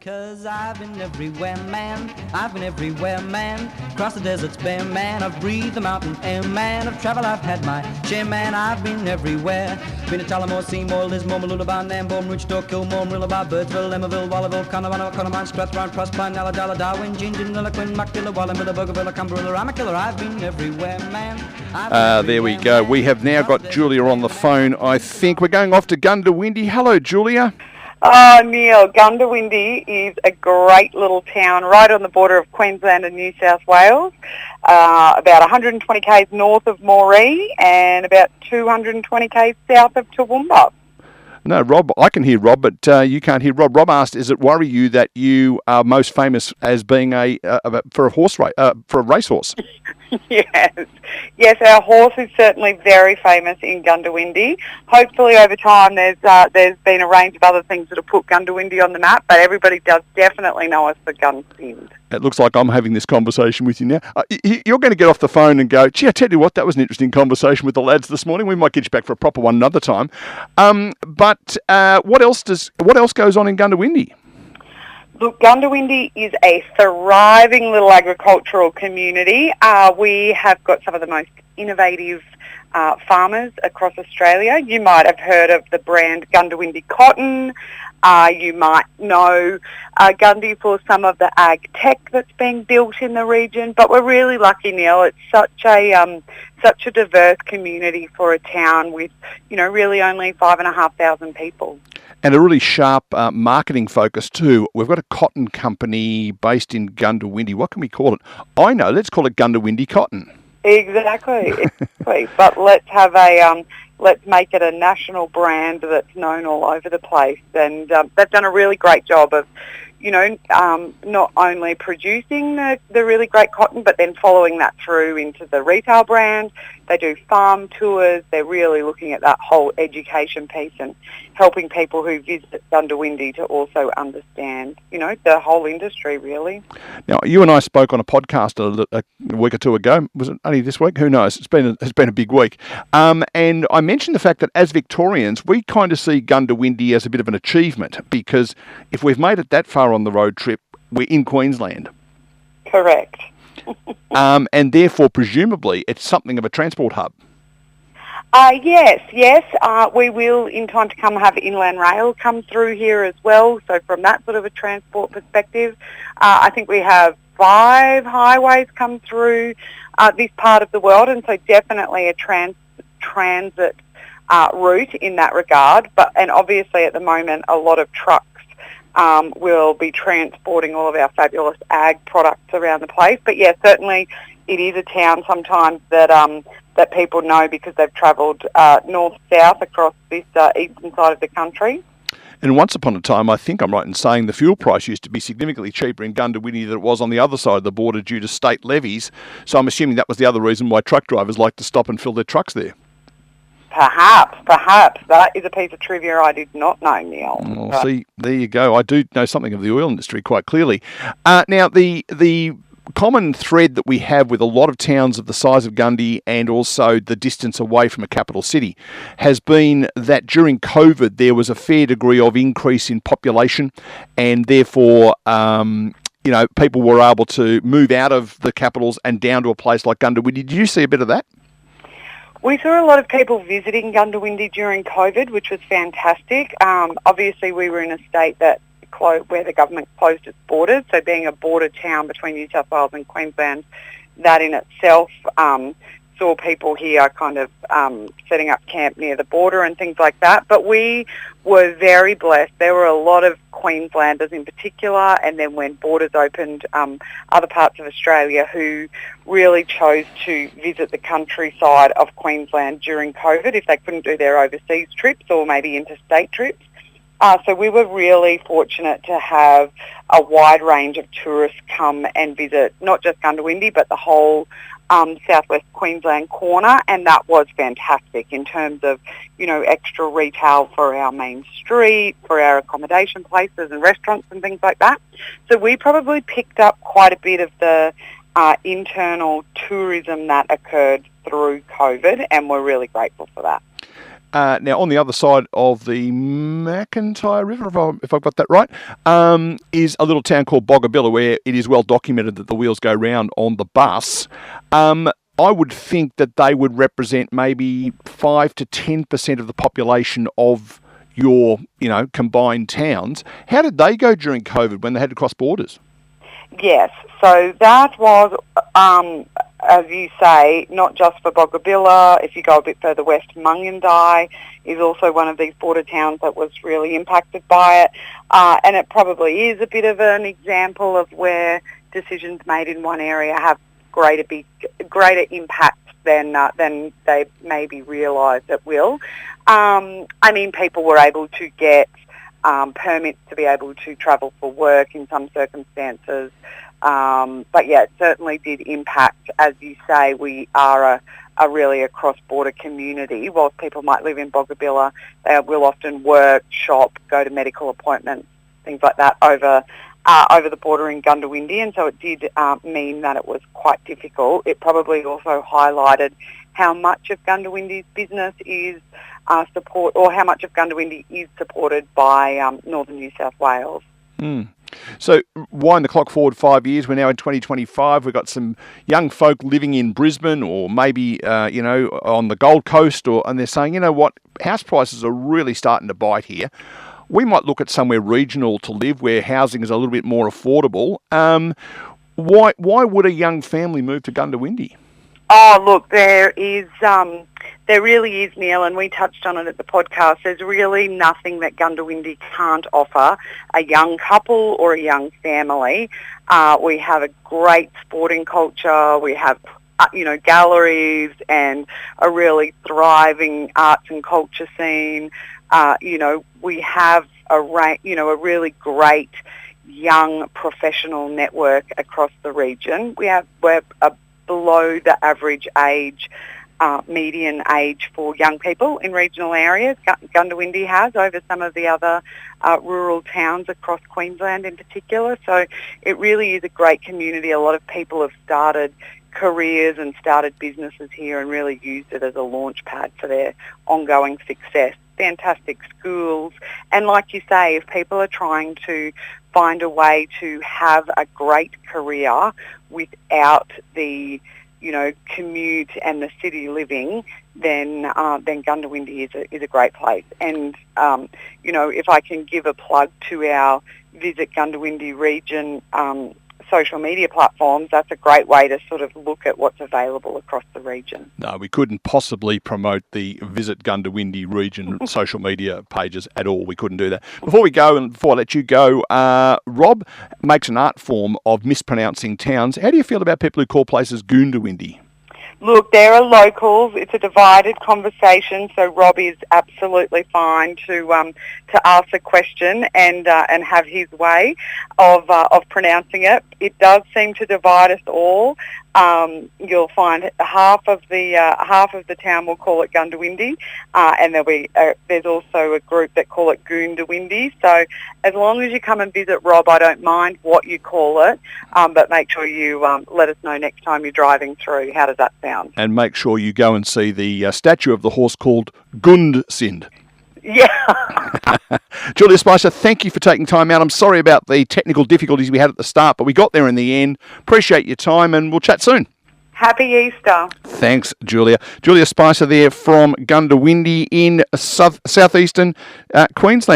'Cause I've been everywhere, man. I've been everywhere, man. Across the deserts bare, man. I've breathed the mountain air, man. Of travel I've had my share, man. I've been everywhere. Been to Tullamore, Seymour, Lismore, Mooloolaba, Nambour, Roochdore, Kilmore, Mooloolaba, Birdsville, Emmaville, Wallaville, Connemara, Connemara, Strathround, Proserpine, Ulladulla, Darwin, Gingin, Lilliquin, Muckilla, Wallumbilla, Bougainville, Cumberland, Ramakilla. I've been everywhere, man. There we go. We have now got Julia on the phone. I think we're going off to Goondiwindi. Hello, Julia. Oh, Neil, Goondiwindi is a great little town right on the border of Queensland and New South Wales, about 120 k's north of Moree and about 220 k's south of Toowoomba. No, Rob, I can hear Rob, but you can't hear Rob. Rob asked, does it worry you that you are most famous as being for a racehorse? Yes, our horse is certainly very famous in Goondiwindi. Hopefully over time there's been a range of other things that have put Goondiwindi on the map, but everybody does definitely know us for Goondiwindi. It looks like I'm having this conversation with you now. You're going to get off the phone and go, gee, I tell you what, that was an interesting conversation with the lads this morning. We might get you back for a proper one another time. But what else goes on in Goondiwindi? Look, Goondiwindi is a thriving little agricultural community. We have got some of the most innovative farmers across Australia. You might have heard of the brand Goondiwindi Cotton. You might know Gundi for some of the ag tech that's being built in the region. But we're really lucky, Neil. It's such a diverse community for a town with, really only 5,500 people. And a really sharp marketing focus too. We've got a cotton company based in Goondiwindi. What can we call it? I know. Let's call it Goondiwindi Cotton. Exactly. But let's make it a national brand that's known all over the place. And they've done a really great job of, not only producing the really great cotton, but then following that through into the retail brand. They do farm tours. They're really looking at that whole education piece and helping people who visit Goondiwindi to also understand, the whole industry, really. Now, you and I spoke on a podcast a week or two ago. Was it only this week? Who knows? It's been a big week. And I mentioned the fact that as Victorians, we kind of see Goondiwindi as a bit of an achievement because if we've made it that far on the road trip, we're in Queensland. Correct. And therefore, presumably, it's something of a transport hub. Yes. We will, in time to come, have Inland Rail come through here as well. So from that sort of a transport perspective, I think we have 5 highways come through this part of the world, and so definitely a transit route in that regard. And obviously at the moment, a lot of trucks will be transporting all of our fabulous ag products around the place. But yeah, certainly it is a town sometimes that people know because they've travelled north-south across this eastern side of the country. And once upon a time, I think I'm right in saying the fuel price used to be significantly cheaper in Goondiwindi than it was on the other side of the border due to state levies. So I'm assuming that was the other reason why truck drivers like to stop and fill their trucks there. Perhaps. That is a piece of trivia I did not know, Neil. Well, see, there you go. I do know something of the oil industry quite clearly. Now, the common thread that we have with a lot of towns of the size of Gundy and also the distance away from a capital city has been that during COVID there was a fair degree of increase in population and therefore people were able to move out of the capitals and down to a place like Goondiwindi. Did you see a bit of that? We saw a lot of people visiting Goondiwindi during COVID, which was fantastic. Obviously, we were in a state where the government closed its borders, so being a border town between New South Wales and Queensland, that in itself saw people here kind of setting up camp near the border and things like that. But we were very blessed. There were a lot of Queenslanders in particular, and then when borders opened, other parts of Australia who really chose to visit the countryside of Queensland during COVID if they couldn't do their overseas trips or maybe interstate trips. So we were really fortunate to have a wide range of tourists come and visit not just Goondiwindi but the whole southwest Queensland corner, and that was fantastic in terms of, extra retail for our main street, for our accommodation places and restaurants and things like that. So we probably picked up quite a bit of the internal tourism that occurred through COVID, and we're really grateful for that. Now, on the other side of the McIntyre River, if I've got that right, is a little town called Boggabilla, where it is well documented that the wheels go round on the bus. I would think that they would represent maybe 5 to 10% of the population of your, combined towns. How did they go during COVID when they had to cross borders? Yes, so that was, as you say, not just for Boggabilla. If you go a bit further west, Mungindi is also one of these border towns that was really impacted by it. And it probably is a bit of an example of where decisions made in one area have greater impact than they maybe realise it will. People were able to get permits to be able to travel for work in some circumstances. But yeah, it certainly did impact. As you say, we are a really a cross-border community. Whilst people might live in Boggabilla, they will often work, shop, go to medical appointments, things like that over the border in Goondiwindi, and so it did mean that it was quite difficult. It probably also highlighted how much of Goondiwindi's business is how much of Goondiwindi is supported by Northern New South Wales. So wind the clock forward 5 years. We're now in 2025. We've got some young folk living in Brisbane or maybe, on the Gold Coast, and they're saying, you know what, house prices are really starting to bite here. We might look at somewhere regional to live where housing is a little bit more affordable. Why would a young family move to Goondiwindi? Oh, look, there really is, Neil, and we touched on it at the podcast. There's really nothing that Goondiwindi can't offer a young couple or a young family. We have a great sporting culture. We have, galleries and a really thriving arts and culture scene. We have a really great young professional network across the region. We're below the average age, median age for young people in regional areas. Goondiwindi has over some of the other rural towns across Queensland in particular. So it really is a great community. A lot of people have started careers and started businesses here and really used it as a launch pad for their ongoing success. Fantastic schools. And like you say, if people are trying to find a way to have a great career without the, commute and the city living, then Goondiwindi is a great place. And, if I can give a plug to our Visit Goondiwindi region social media platforms, that's a great way to sort of look at what's available across the region. No, we couldn't possibly promote the Visit Goondiwindi region social media pages at all. We couldn't do that. Before we go, and before I let you go, Rob makes an art form of mispronouncing towns. How do you feel about people who call places Goondiwindi? Look, there are locals. It's a divided conversation, so Rob is absolutely fine to ask the question and have his way of pronouncing it. It does seem to divide us all. You'll find half of the town will call it Goondiwindi, and there's also a group that call it Goondiwindi. So as long as you come and visit Rob, I don't mind what you call it, but make sure you let us know next time you're driving through. How does that sound? And make sure you go and see the statue of the horse called Goondiwindi. Yeah. Julia Spicer, thank you for taking time out. I'm sorry about the technical difficulties we had at the start, but we got there in the end. Appreciate your time, and we'll chat soon. Happy Easter. Thanks, Julia. Julia Spicer there from Goondiwindi in southeastern Queensland.